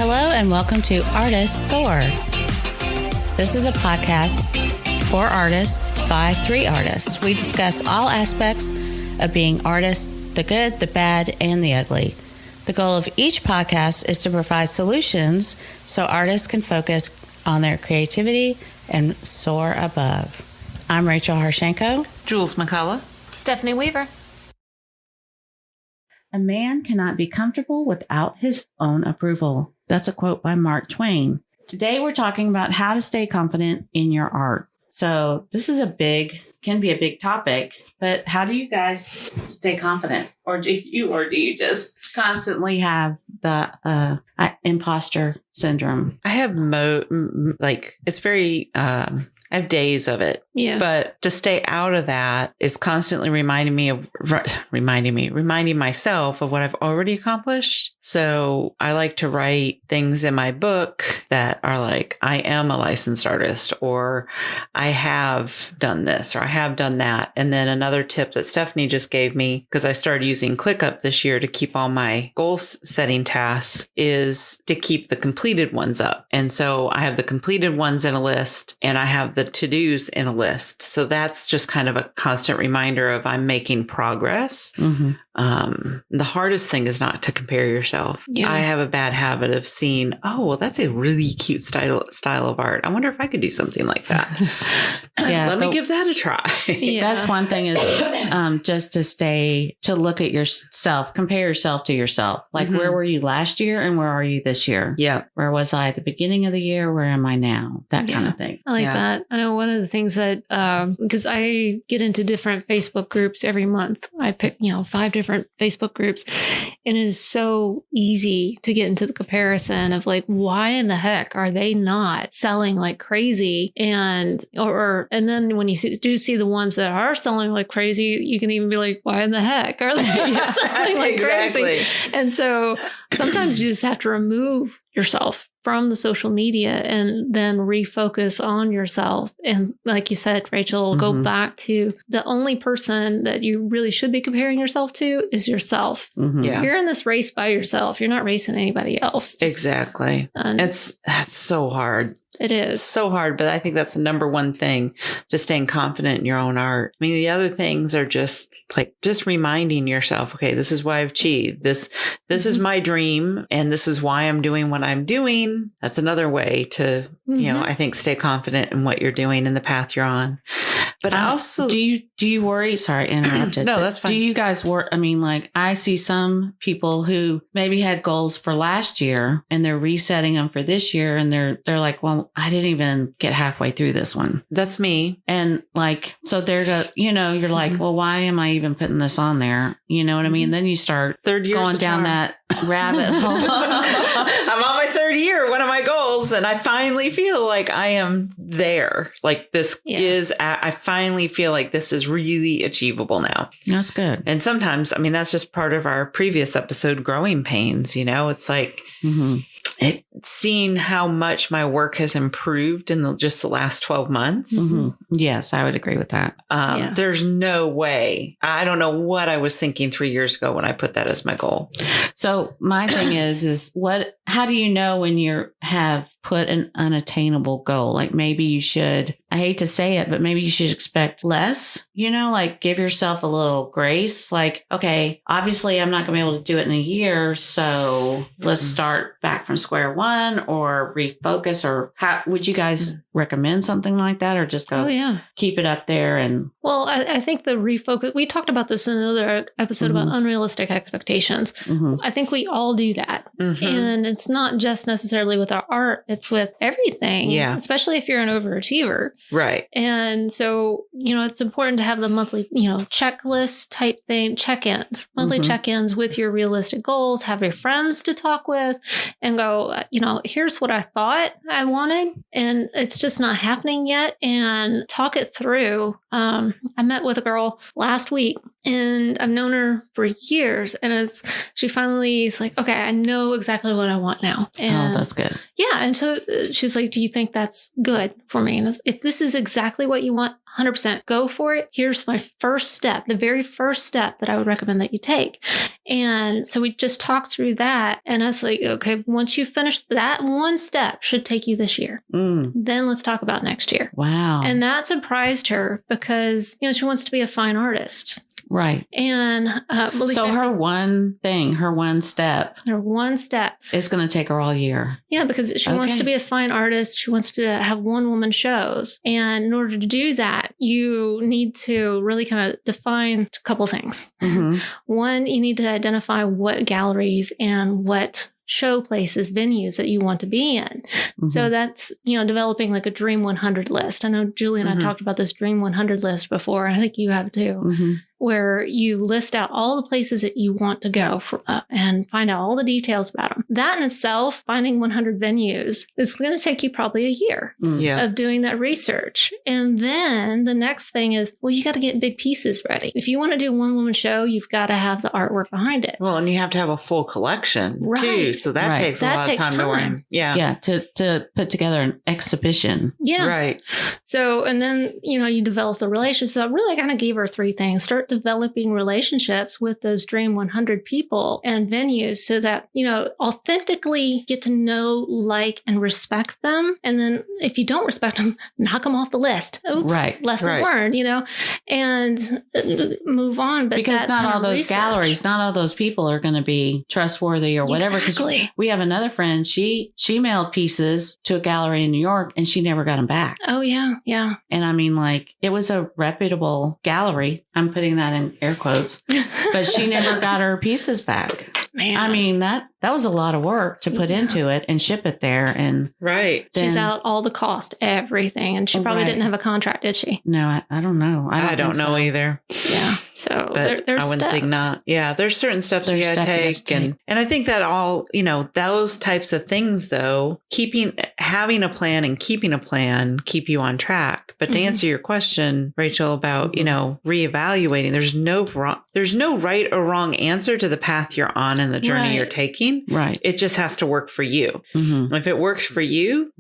Hello and welcome to Artists Soar. This is a podcast for artists by 3 artists. We discuss all aspects of being artists, the good, the bad, and the ugly. The goal of each podcast is to provide solutions so artists can focus on their creativity and soar above. I'm Rachel Harshenko. Jules McCullough. Stephanie Weaver. A man cannot be comfortable without his own approval. That's a quote by Mark Twain. Today we're talking about how to stay confident in your art. So this is can be a big topic, but how do you guys stay confident? Or do you just constantly have the imposter syndrome? I have it's very, I have days of it. Yeah. But to stay out of that is constantly reminding myself of what I've already accomplished. So I like to write things in my book that are like, I am a licensed artist, or I have done this, or I have done that. And then another tip that Stephanie just gave me, because I started using ClickUp this year to keep all my goal setting tasks, is to keep the completed ones up. And so I have the completed ones in a list, and I have the to-dos in a list. So that's just kind of a constant reminder of I'm making progress. Mm-hmm. The hardest thing is not to compare yourself. Yeah. I have a bad habit of seeing, oh, well, that's a really cute style of art. I wonder if I could do something like that. Yeah, Let me give that a try. Yeah. That's one thing is just to look at yourself, compare yourself to yourself. Like, where were you last year and where are you this year? Yeah. Where was I at the beginning of the year? Where am I now? That kind of thing. I like Yeah. that. I know one of the things that, because I get into different Facebook groups every month, I pick, 5 different Facebook groups, and it is so easy to get into the comparison of like, why in the heck are they not selling like crazy? And then when you do see the ones that are selling like crazy, you can even be like, why in the heck are they selling like crazy? And so sometimes you just have to remove yourself from the social media and then refocus on yourself. And like you said, Rachel, go back to the only person that you really should be comparing yourself to is yourself. Mm-hmm. Yeah. You're in this race by yourself. You're not racing anybody else. Exactly. That's so hard. It is. It's so hard, but I think that's the number one thing, just staying confident in your own art. I mean, the other things are just reminding yourself, okay, this is why I've achieved this. This is my dream, and this is why I'm doing what I'm doing. That's another way to, I think, stay confident in what you're doing and the path you're on. But also, do you worry? Sorry, I interrupted. No, that's fine. Do you guys worry? I mean, like, I see some people who maybe had goals for last year and they're resetting them for this year, and they're like, well, I didn't even get halfway through this one. That's me. And like, so you're like, well, why am I even putting this on there? You know what I mean? Then you start going down that rabbit hole. I'm on my 3rd year, one of my goals, and I finally feel like I am there. Like I finally feel like this is really achievable now. That's good. And sometimes, I mean, that's just part of our previous episode, growing pains. It's like seeing how much my work has improved in just the last 12 months. Mm-hmm. Yes, I would agree with that. There's no way. I don't know what I was thinking 3 years ago when I put that as my goal. So my thing is how do you know when you have put an unattainable goal? Like, maybe you should, I hate to say it, but maybe you should expect less, like give yourself a little grace. Like, okay, obviously I'm not going to be able to do it in a year. So let's start back from square one, or refocus. Or how would you guys recommend something like that, or just go keep it up there? And well, I think the refocus, we talked about this in another episode about unrealistic expectations. I think we all do that. And it's not just necessarily with our art, it's with everything. Yeah. Especially if you're an overachiever. Right. And so, it's important to have the monthly, checklist type thing, check-ins, monthly check-ins with your realistic goals, have your friends to talk with and go, here's what I thought I wanted, and it's just not happening yet, and talk it through. I met with a girl last week And I've known her for years. And as she finally is like, okay, I know exactly what I want now. And that's good. yeah. And so she's like, do you think that's good for me? And if this is exactly what you want, 100% go for it. Here's my first step, the very first step that I would recommend that you take. And so we just talked through that. And I was like, okay, once you finish that one step should take you this year. Then let's talk about next year. Wow. And that surprised her because, she wants to be a fine artist. Right. And so her one step is going to take her all year. Yeah, because she wants to be a fine artist. She wants to have one-woman shows. And in order to do that, you need to really kind of define a couple things. One, you need to identify what galleries and what show places, venues that you want to be in. So that's, developing like a Dream 100 list. I know Julie and I talked about this Dream 100 list before. I think you have too. Where you list out all the places that you want to go and find out all the details about them. That in itself, finding 100 venues, is going to take you probably a year of doing that research. And then the next thing is, well, you got to get big pieces ready. If you want to do a one-woman show, you've got to have the artwork behind it. Well, and you have to have a full collection too. So that takes a lot of time to learn. Yeah. To put together an exhibition. Yeah. Right. So, and then, you develop the relationship. So I really kind of gave her three things. Start developing relationships with those Dream 100 people and venues so that, authentically get to know, like, and respect them. And then if you don't respect them, knock them off the list. Oops, lesson learned, and move on. But because not all those galleries, not all those people are going to be trustworthy or whatever. Because we have another friend, she mailed pieces to a gallery in New York and she never got them back. Oh, yeah. Yeah. And I mean, it was a reputable gallery. I'm putting that in air quotes, but she never got her pieces back. Man. I mean, that was a lot of work to put into it and ship it there. And she's out all the cost, everything. And she probably didn't have a contract, did she? No, I don't know. I don't know either. Yeah. So there's I wouldn't steps. think not. Yeah. There's certain steps you got to take. And I think that all, those types of things though, having a plan and keeping a plan keep you on track. But to answer your question, Rachel, about, reevaluating, there's no right or wrong answer to the path you're on and the journey you're taking. Right. It just has to work for you. If it works for you,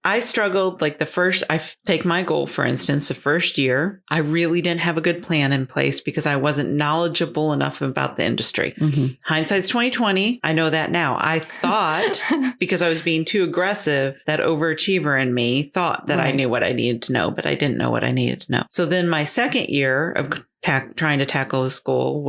I struggled I take my goal, for instance, the first year, I really didn't have a good plan in place because I wasn't knowledgeable enough about the industry. Hindsight's 2020. I know that now. I thought because I was being too aggressive, that overachiever in me thought that I knew what I needed to know, but I didn't know what I needed to know. So then my second year of trying to tackle this goal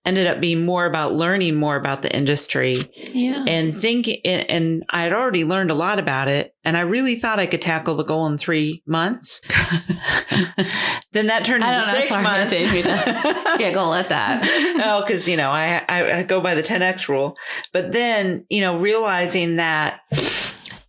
ended up being more about learning more about the industry and thinking, and I had already learned a lot about it. And I really thought I could tackle the goal in 3 months. Then that turned into 6 months. Can't go at that. No, because, I go by the 10X rule. But then, realizing that,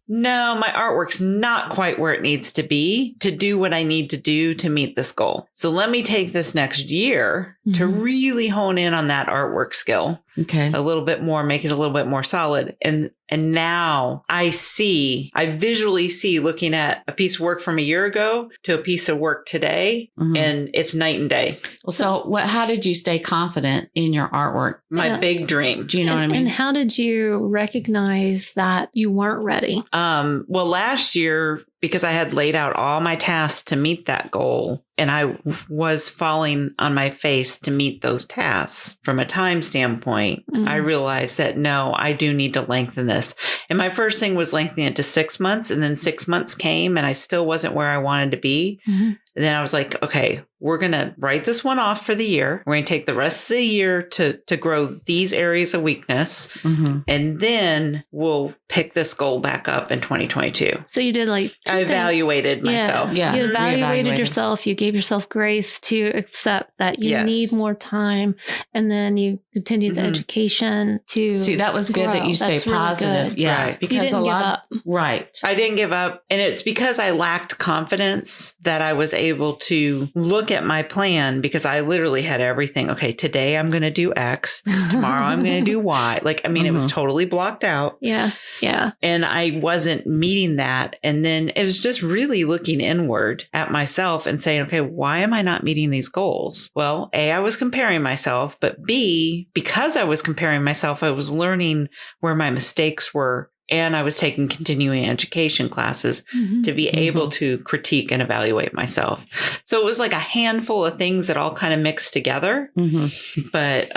no, my artwork's not quite where it needs to be to do what I need to do to meet this goal. So let me take this next year to really hone in on that artwork skill a little bit more, make it a little bit more solid. And now I visually see looking at a piece of work from a year ago to a piece of work today, and it's night and day. Well, so how did you stay confident in your artwork? My big dream. Do you know what I mean? And how did you recognize that you weren't ready? Well, last year, because I had laid out all my tasks to meet that goal, and I was falling on my face to meet those tasks from a time standpoint, I realized that, no, I do need to lengthen this. And my first thing was lengthening it to 6 months. And then 6 months came and I still wasn't where I wanted to be. And then I was like, okay, we're going to write this one off for the year. We're going to take the rest of the year to grow these areas of weakness. And then we'll pick this goal back up in 2022. So you did I evaluated myself. Yeah. You evaluated yourself. You gave yourself grace to accept that you need more time. And then you continued the education to see, that was good grow. that you stayed That's really positive. good. Yeah. Right. Because you didn't give up. I didn't give up. And it's because I lacked confidence that I was able to look at my plan, because I literally had everything. Okay, today I'm going to do X. Tomorrow I'm going to do Y. Like, I mean, it was totally blocked out. Yeah. Yeah. And I wasn't meeting that. And then it was just really looking inward at myself and saying, okay, why am I not meeting these goals? Well, A, I was comparing myself, but B, because I was comparing myself, I was learning where my mistakes were. And I was taking continuing education classes to be able to critique and evaluate myself. So it was like a handful of things that all kind of mixed together. But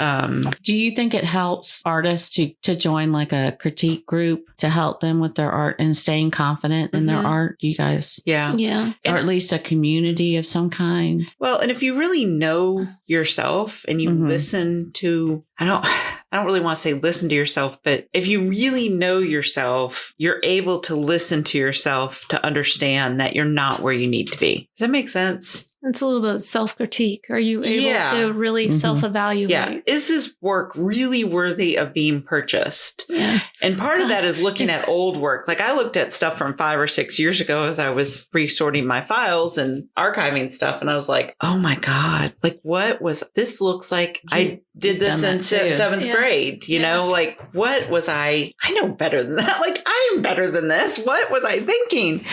do you think it helps artists to join like a critique group to help them with their art and staying confident in their art? Do you guys? Yeah. Or at least a community of some kind? Well, and if you really know yourself and you listen to, I don't really want to say listen to yourself, but if you really know yourself, you're able to listen to yourself to understand that you're not where you need to be. Does that make sense? It's a little bit of self-critique. Are you able to really self-evaluate? Yeah. Is this work really worthy of being purchased? Yeah. And part of that is looking at old work. Like I looked at stuff from 5 or 6 years ago as I was resorting my files and archiving stuff. And I was like, oh my God, like what was, this looks like I did this in seventh grade, you know, like what was I know better than that. Like I am better than this. What was I thinking?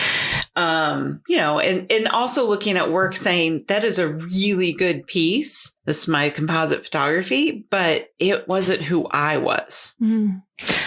You know, and also looking at work saying that is a really good piece. This is my composite photography, but it wasn't who I was. I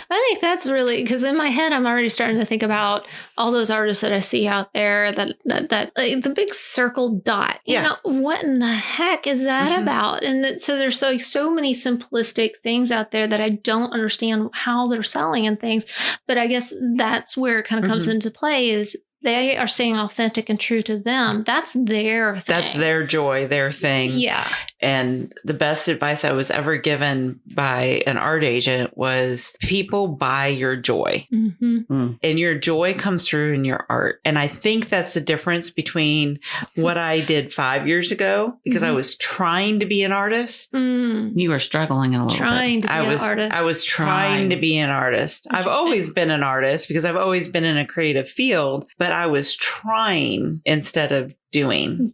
think that's really, because in my head, I'm already starting to think about all those artists that I see out there that like, the big circle dot. You know, what in the heck is that about? And so there's so many simplistic things out there that I don't understand how they're selling and things. But I guess that's where it kind of comes into play is they are staying authentic and true to them. That's their thing. That's their joy, their thing. Yeah. And the best advice I was ever given by an art agent was people buy your joy. And your joy comes through in your art. And I think that's the difference between what I did 5 years ago, because I was trying to be an artist. You were struggling a little bit. Trying to be an artist. I was trying to be an artist. I've always been an artist because I've always been in a creative field, but I was trying instead of doing.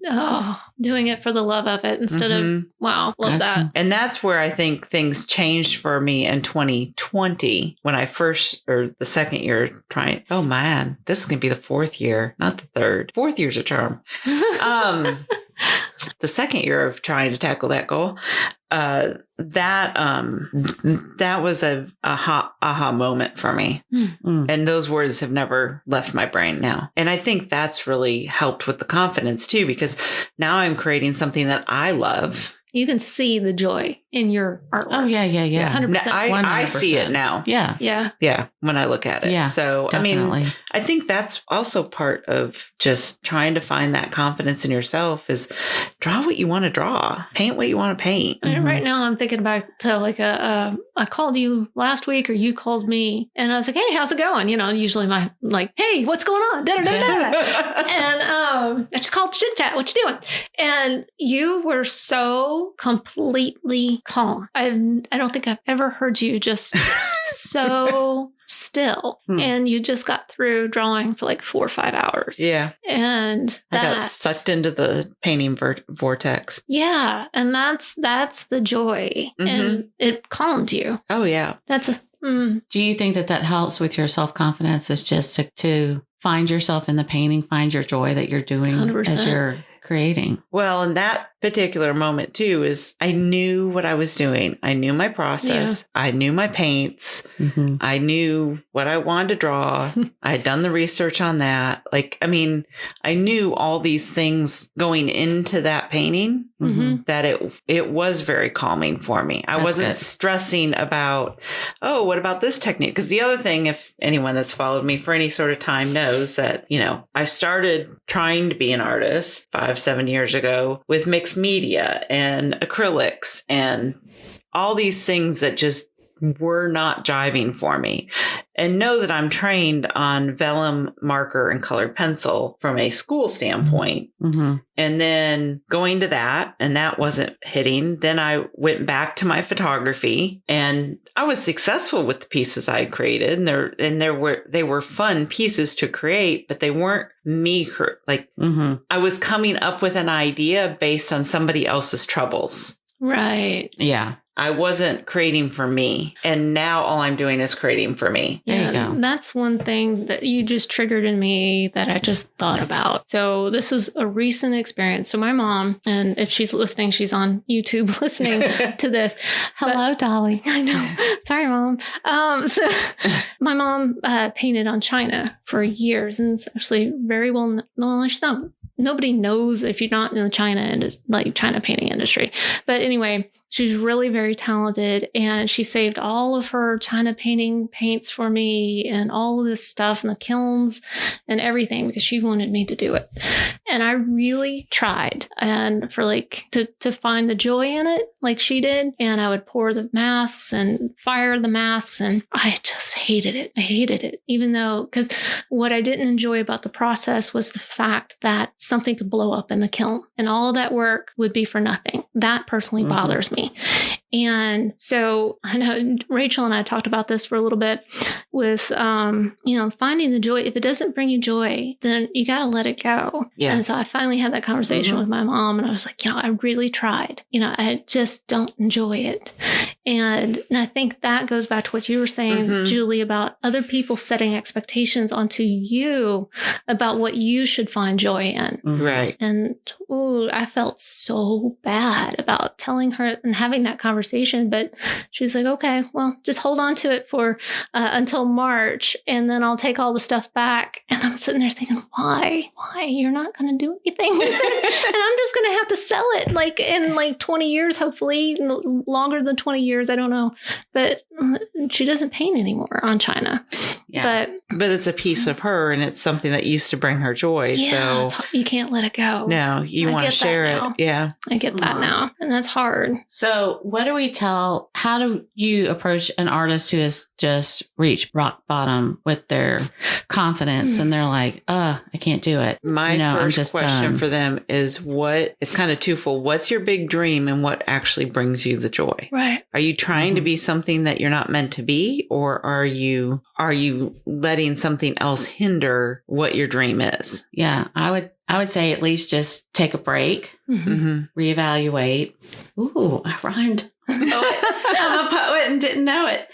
Doing it for the love of it instead of, wow, love that. And that's where I think things changed for me in 2020 when I the second year trying, oh man, this is going to be the fourth year, not the third. Fourth year's a charm. The second year of trying to tackle that goal, that was a aha moment for me. And those words have never left my brain now. And I think that's really helped with the confidence too, because now I'm creating something that I love. You can see the joy in your artwork. Oh, yeah. 100%. I see it now. Yeah. When I look at it. Yeah, so, definitely. I mean, I think that's also part of just trying to find that confidence in yourself is draw what you want to draw, paint what you want to paint. Right now I'm thinking about like I called you last week or you called me and I was like, hey, how's it going? You know, usually my like, hey, what's going on? And I just called to chit chat. What you doing? And you were so completely calm. I don't think I've ever heard you just so still. And you just got through drawing for like 4 or 5 hours. Yeah. And I got sucked into the painting vortex. Yeah. And that's the joy. And it calmed you. Oh, yeah. That's a... Do you think that helps with your self-confidence is just to find yourself in the painting, find your joy that you're doing 100%. As you're creating? Well, in that particular moment too is I knew what I was doing. I knew my process. I knew my paints. I knew what I wanted to draw. I had done the research on that. Like, I mean, I knew all these things going into that painting that it was very calming for me. I wasn't stressing about, oh, what about this technique? Because the other thing, if anyone that's followed me for any sort of time knows that, you know, I started trying to be an artist 5-7 years ago with mixed media and acrylics and all these things that just were not jiving for me. and know that I'm trained on vellum, marker, and colored pencil from a school standpoint. Mm-hmm. And then going to that, and that wasn't hitting. Then I went back to my photography, and I was successful with the pieces I created. And they were fun pieces to create, but they weren't me. I was coming up with an idea based on somebody else's troubles. Right. Yeah. I wasn't creating for me. And now all I'm doing is creating for me. There you go. That's one thing that you just triggered in me that I just thought about. So this was a recent experience. So my mom, and if she's listening, she's on YouTube listening to this. Hello, Dolly. I know. Sorry, Mom. So my mom painted on China for years, and it's actually very well known. Nobody knows if you're not in the China painting industry. But anyway, she's really very talented, and she saved all of her China painting paints for me and all of this stuff in the kilns and everything because she wanted me to do it. And I really tried and for to find the joy in it like she did. And I would pour the masks and fire the masks, and I just hated it. I hated it, even though, because what I didn't enjoy about the process was the fact that something could blow up in the kiln and all of that work would be for nothing. That personally bothers me. And so I know Rachel and I talked about this for a little bit with, finding the joy. If it doesn't bring you joy, then you got to let it go. Yeah. And so I finally had that conversation with my mom, and I was like, I really tried. I just don't enjoy it. And I think that goes back to what you were saying, Julie, about other people setting expectations onto you about what you should find joy in. Right. And I felt so bad about telling her and having that conversation. But she's like, okay, well, just hold on to it for until March, and then I'll take all the stuff back. And I'm sitting there thinking, why? You're not going to do anything with it. And I'm just going to have to sell it in 20 years, hopefully longer than 20 years. I don't know. But she doesn't paint anymore on China. Yeah. But it's a piece of her, and it's something that used to bring her joy. Yeah, so you can't let it go. No, you want to share it. Yeah. I get that now. And that's hard. So how do you approach an artist who has just reached rock bottom with their confidence and they're like, I can't do it. My first question for them is it's kind of twofold. What's your big dream and what actually brings you the joy? Right. Are you trying to be something that you're not meant to be, or are you letting something else hinder what your dream is? Yeah, I would say at least just take a break, reevaluate. Ooh, I rhymed. I'm a poet and didn't know it.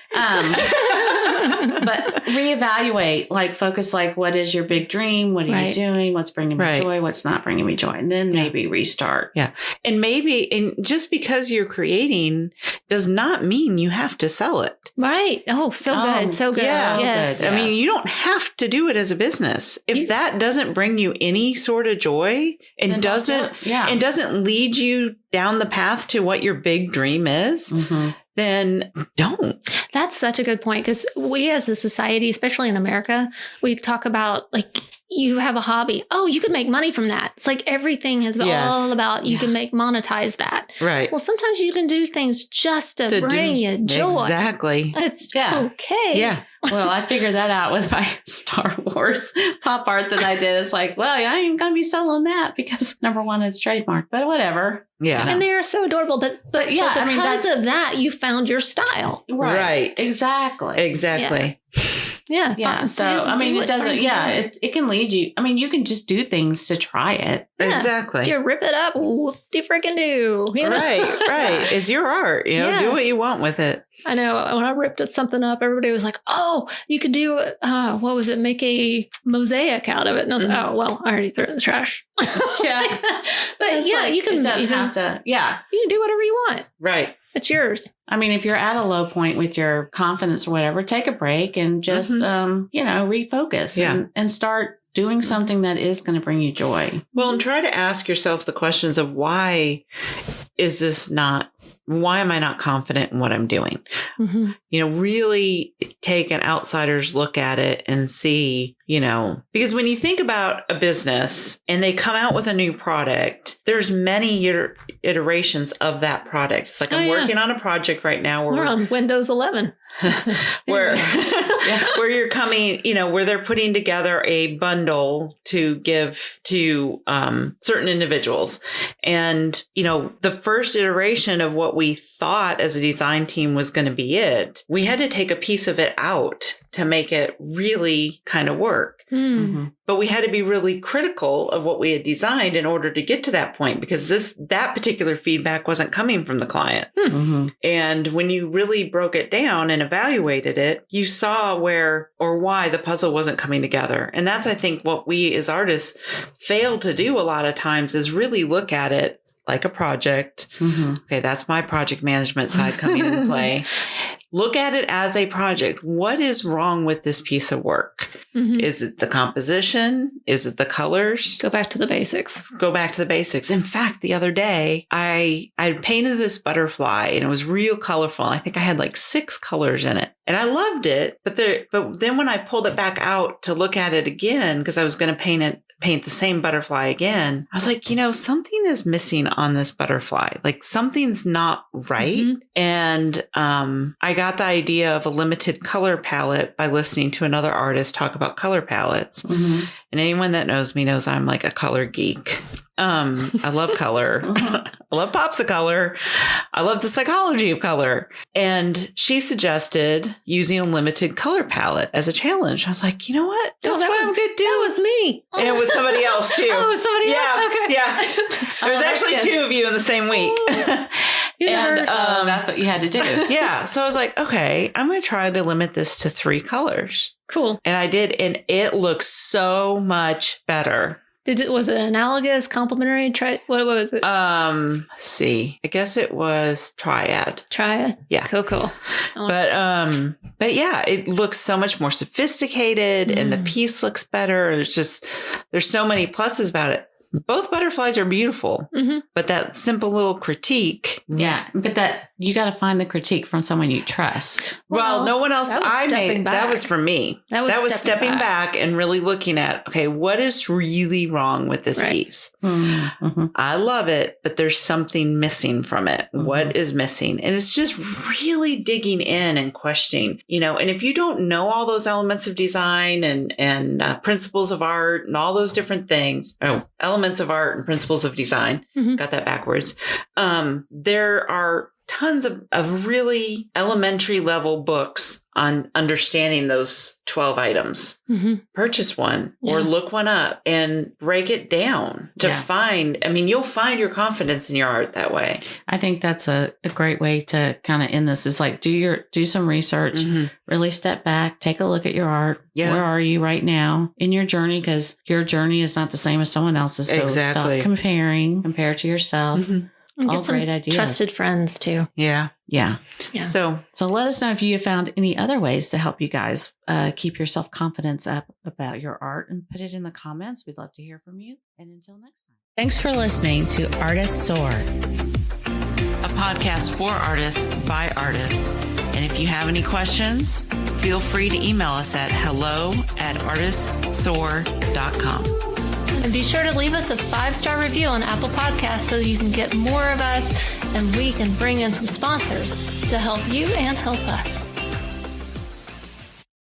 But reevaluate, focus, what is your big dream? What are you doing? What's bringing me joy? What's not bringing me joy? And then maybe restart. Yeah. And just because you're creating does not mean you have to sell it. Right. Oh, so good. So good. Yeah. Yes. Good, yes. I mean, you don't have to do it as a business. If that doesn't bring you any sort of joy and doesn't lead you down the path to what your big dream is, then don't. That's such a good point, because we as a society, especially in America, we talk about you have a hobby. Oh, you could make money from that. It's like everything is all about you can monetize that. Right. Well, sometimes you can do things just to bring you joy. Exactly. It's okay. Yeah. Well, I figured that out with my Star Wars pop art that I did. It's like, well, I ain't going to be selling that because number one, it's trademarked, but whatever. Yeah. And they are so adorable. But yeah, because of that, you found your style. Right. Exactly. Yeah. Yeah. So, it doesn't, it can lead you. I mean, you can just do things to try it. Yeah. Exactly. If you rip it up, whoop-de freaking do. Right. It's your art. Do what you want with it. I know when I ripped something up, everybody was like, oh, you could do, what was it? Make a mosaic out of it. And I was like, oh, well, I already threw it in the trash. Yeah. But you can have to. Yeah. You can do whatever you want. Right. It's yours. I mean, if you're at a low point with your confidence or whatever, take a break and just, refocus and start doing something that is going to bring you joy. Well, and try to ask yourself the questions of why am I not confident in what I'm doing? Really take an outsider's look at it and see, because when you think about a business and they come out with a new product, there's many iterations of that product. It's like I'm working on a project right now where we're on Windows 11. where you're coming, where they're putting together a bundle to give to certain individuals. And, the first iteration of what we thought as a design team was going to be it, we had to take a piece of it out to make it really kind of work. Mm-hmm. But we had to be really critical of what we had designed in order to get to that point, because that particular feedback wasn't coming from the client. Mm-hmm. And when you really broke it down and evaluated it, you saw where or why the puzzle wasn't coming together. And that's, I think, what we as artists fail to do a lot of times, is really look at it like a project. Mm-hmm. Okay, that's my project management side coming into play. Look at it as a project. What is wrong with this piece of work? Mm-hmm. Is it the composition? Is it the colors? Go back to the basics. Go back to the basics. In fact, the other day, I painted this butterfly and it was real colorful. I think I had like 6 colors in it. And I loved it. But then when I pulled it back out to look at it again, because I was going to paint the same butterfly again, I was like, something is missing on this butterfly. Like something's not right. Mm-hmm. And I got the idea of a limited color palette by listening to another artist talk about color palettes. Mm-hmm. And anyone that knows me knows I'm like a color geek. I love color. I love pops of color. I love the psychology of color. And she suggested using a limited color palette as a challenge. I was like, you know what? That's what I'm going to do. That was me. And it was somebody else too. Oh, it was somebody else? Okay. Yeah. There was actually 2 of you in the same week. And that's what you had to do. Yeah. So I was like, okay, I'm going to try to limit this to 3 colors. Cool. And I did. And it looks so much better. Was it analogous, complementary? What was it? Let's see. I guess it was triad. Triad? Yeah. Cool. But yeah, it looks so much more sophisticated and the piece looks better. There's so many pluses about it. Both butterflies are beautiful, but that simple little critique. Yeah. But that you got to find the critique from someone you trust. Well, no one else. That was for me. That was stepping back and really looking at, okay, what is really wrong with this piece? Mm-hmm. I love it, but there's something missing from it. Mm-hmm. What is missing? And it's just really digging in and questioning, and if you don't know all those elements of design and principles of art and all those different things, elements of art and principles of design, got that backwards. There are tons of really elementary level books on understanding those 12 items. Mm-hmm. Purchase one or look one up and break it down to find, you'll find your confidence in your art that way. I think that's a great way to kind of end this, is like do some research, really step back, take a look at your art. Yeah. Where are you right now in your journey? Because your journey is not the same as someone else's. So stop comparing, compare to yourself. Mm-hmm. And all great ideas. Trusted friends too. Yeah. So let us know if you have found any other ways to help you guys keep your self-confidence up about your art, and put it in the comments. We'd love to hear from you. And until next time. Thanks for listening to Artists Soar, a podcast for artists by artists. And if you have any questions, feel free to email us at hello@artistssoar.com. And be sure to leave us a 5-star review on Apple Podcasts so you can get more of us and we can bring in some sponsors to help you and help us.